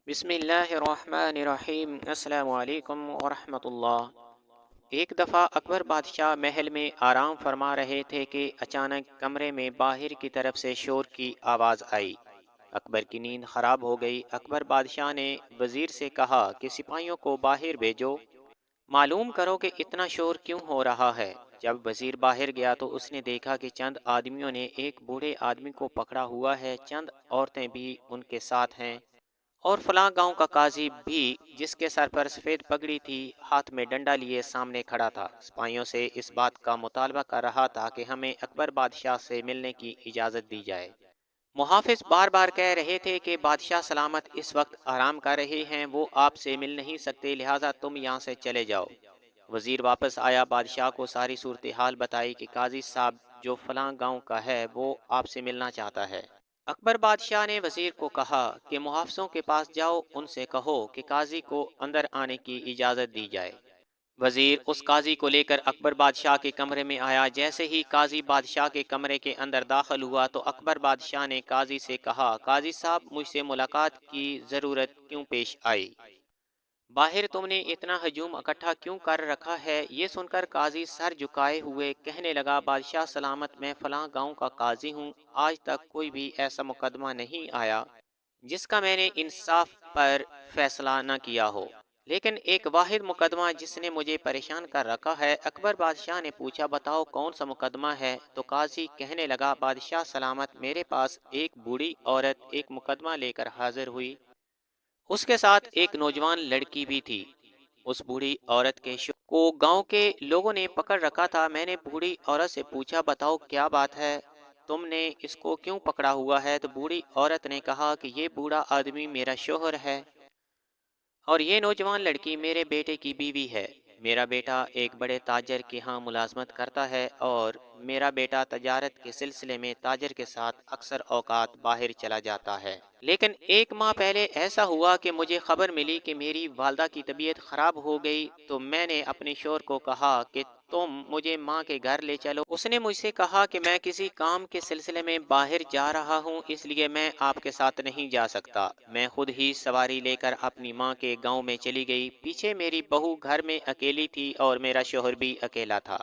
بسم اللہ الرحمن الرحیم۔ السلام علیکم ورحمۃ اللہ۔ ایک دفعہ اکبر بادشاہ محل میں آرام فرما رہے تھے کہ اچانک کمرے میں باہر کی طرف سے شور کی آواز آئی۔ اکبر کی نیند خراب ہو گئی۔ اکبر بادشاہ نے وزیر سے کہا کہ سپاہیوں کو باہر بھیجو، معلوم کرو کہ اتنا شور کیوں ہو رہا ہے۔ جب وزیر باہر گیا تو اس نے دیکھا کہ چند آدمیوں نے ایک بوڑھے آدمی کو پکڑا ہوا ہے، چند عورتیں بھی ان کے ساتھ ہیں، اور فلاں گاؤں کا قاضی بھی، جس کے سر پر سفید پگڑی تھی، ہاتھ میں ڈنڈا لیے سامنے کھڑا تھا، سپاہیوں سے اس بات کا مطالبہ کر رہا تھا کہ ہمیں اکبر بادشاہ سے ملنے کی اجازت دی جائے۔ محافظ بار بار کہہ رہے تھے کہ بادشاہ سلامت اس وقت آرام کر رہے ہیں، وہ آپ سے مل نہیں سکتے، لہٰذا تم یہاں سے چلے جاؤ۔ وزیر واپس آیا، بادشاہ کو ساری صورتحال بتائی کہ قاضی صاحب جو فلاں گاؤں کا ہے وہ آپ سے ملنا چاہتا ہے۔ اکبر بادشاہ نے وزیر کو کہا کہ محافظوں کے پاس جاؤ، ان سے کہو کہ قاضی کو اندر آنے کی اجازت دی جائے۔ وزیر اس قاضی کو لے کر اکبر بادشاہ کے کمرے میں آیا۔ جیسے ہی قاضی بادشاہ کے کمرے کے اندر داخل ہوا تو اکبر بادشاہ نے قاضی سے کہا، قاضی صاحب مجھ سے ملاقات کی ضرورت کیوں پیش آئی؟ باہر تم نے اتنا ہجوم اکٹھا کیوں کر رکھا ہے؟ یہ سن کر قاضی سر جھکائے ہوئے کہنے لگا، بادشاہ سلامت، میں فلاں گاؤں کا قاضی ہوں، آج تک کوئی بھی ایسا مقدمہ نہیں آیا جس کا میں نے انصاف پر فیصلہ نہ کیا ہو، لیکن ایک واحد مقدمہ جس نے مجھے پریشان کر رکھا ہے۔ اکبر بادشاہ نے پوچھا، بتاؤ کون سا مقدمہ ہے؟ تو قاضی کہنے لگا، بادشاہ سلامت، میرے پاس ایک بوڑھی عورت ایک مقدمہ لے کر حاضر ہوئی، اس کے ساتھ ایک نوجوان لڑکی بھی تھی۔ اس بوڑھی عورت کے شوہر کو گاؤں کے لوگوں نے پکڑ رکھا تھا۔ میں نے بوڑھی عورت سے پوچھا، بتاؤ کیا بات ہے، تم نے اس کو کیوں پکڑا ہوا ہے؟ تو بوڑھی عورت نے کہا کہ یہ بوڑھا آدمی میرا شوہر ہے اور یہ نوجوان لڑکی میرے بیٹے کی بیوی ہے۔ میرا بیٹا ایک بڑے تاجر کے ہاں ملازمت کرتا ہے اور میرا بیٹا تجارت کے سلسلے میں تاجر کے ساتھ اکثر اوقات باہر چلا جاتا ہے، لیکن ایک ماہ پہلے ایسا ہوا کہ مجھے خبر ملی کہ میری والدہ کی طبیعت خراب ہو گئی، تو میں نے اپنے شوہر کو کہا کہ تم مجھے ماں کے گھر لے چلو۔ اس نے مجھ سے کہا کہ میں کسی کام کے سلسلے میں باہر جا رہا ہوں، اس لیے میں آپ کے ساتھ نہیں جا سکتا۔ میں خود ہی سواری لے کر اپنی ماں کے گاؤں میں چلی گئی۔ پیچھے میری بہو گھر میں اکیلی تھی اور میرا شوہر بھی اکیلا تھا۔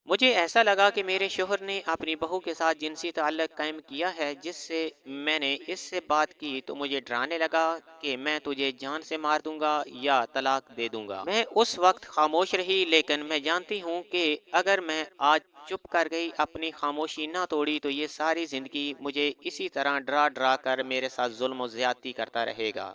مجھے ایسا لگا کہ میرے شوہر نے اپنی بہو کے ساتھ جنسی تعلق قائم کیا ہے، جس سے میں نے اس سے بات کی تو مجھے ڈرانے لگا کہ میں تجھے جان سے مار دوں گا یا طلاق دے دوں گا۔ میں اس وقت خاموش رہی، لیکن میں جانتی ہوں کہ اگر میں آج چپ کر گئی، اپنی خاموشی نہ توڑی، تو یہ ساری زندگی مجھے اسی طرح ڈرا ڈرا کر میرے ساتھ ظلم و زیادتی کرتا رہے گا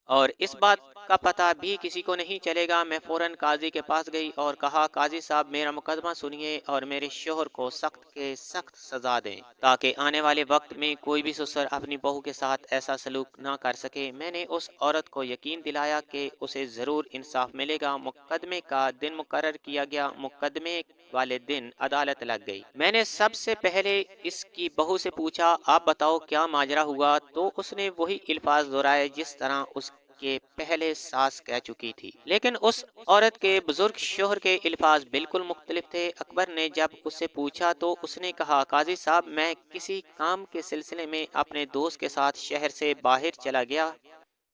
اور اس بات کا پتہ بھی کسی کو نہیں چلے گا۔ میں فوراً قاضی کے پاس گئی اور کہا، قاضی صاحب میرا مقدمہ سنیے اور میرے شوہر کو سخت کے سخت سزا دیں تاکہ آنے والے وقت میں کوئی بھی سسر اپنی بہو کے ساتھ ایسا سلوک نہ کر سکے۔ میں نے اس عورت کو یقین دلایا کہ اسے ضرور انصاف ملے گا۔ مقدمے کا دن مقرر کیا گیا۔ مقدمے والے دن عدالت لگ گئی۔ میں نے سب سے پہلے اس کی بہو سے پوچھا، آپ بتاؤ کیا ماجرا ہوا؟ تو اس نے وہی الفاظ دہرائے جس طرح اس کے پہلے ساس کہہ چکی تھی، لیکن اس عورت کے بزرگ شوہر کے الفاظ بالکل مختلف تھے۔ اکبر نے جب اس سے پوچھا تو اس نے کہا، قاضی صاحب میں کسی کام کے سلسلے میں اپنے دوست کے ساتھ شہر سے باہر چلا گیا۔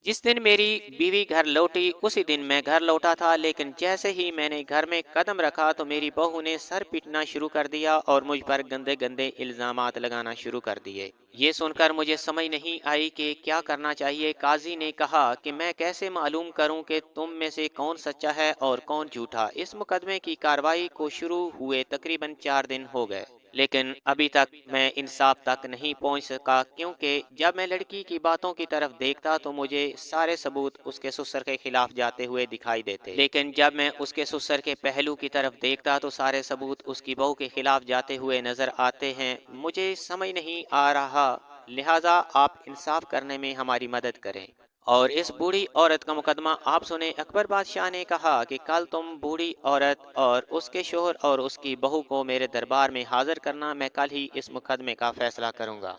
جس دن میری بیوی گھر لوٹی اسی دن میں گھر لوٹا تھا، لیکن جیسے ہی میں نے گھر میں قدم رکھا تو میری بہو نے سر پیٹنا شروع کر دیا اور مجھ پر گندے گندے الزامات لگانا شروع کر دیے۔ یہ سن کر مجھے سمجھ نہیں آئی کہ کیا کرنا چاہیے۔ قاضی نے کہا کہ میں کیسے معلوم کروں کہ تم میں سے کون سچا ہے اور کون جھوٹا؟ اس مقدمے کی کارروائی کو شروع ہوئے تقریباً 4 دن ہو گئے، لیکن ابھی تک میں انصاف تک نہیں پہنچ سکا، کیونکہ جب میں لڑکی کی باتوں کی طرف دیکھتا تو مجھے سارے ثبوت اس کے سسر کے خلاف جاتے ہوئے دکھائی دیتے، لیکن جب میں اس کے سسر کے پہلو کی طرف دیکھتا تو سارے ثبوت اس کی بہو کے خلاف جاتے ہوئے نظر آتے ہیں۔ مجھے سمجھ نہیں آ رہا، لہٰذا آپ انصاف کرنے میں ہماری مدد کریں اور اس بوڑھی عورت کا مقدمہ آپ سنیں۔ اکبر بادشاہ نے کہا کہ کل تم بوڑھی عورت اور اس کے شوہر اور اس کی بہو کو میرے دربار میں حاضر کرنا، میں کل ہی اس مقدمے کا فیصلہ کروں گا۔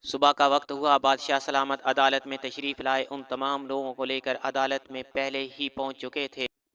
صبح کا وقت ہوا، بادشاہ سلامت عدالت میں تشریف لائے۔ ان تمام لوگوں کو لے کر عدالت میں پہلے ہی پہنچ چکے تھے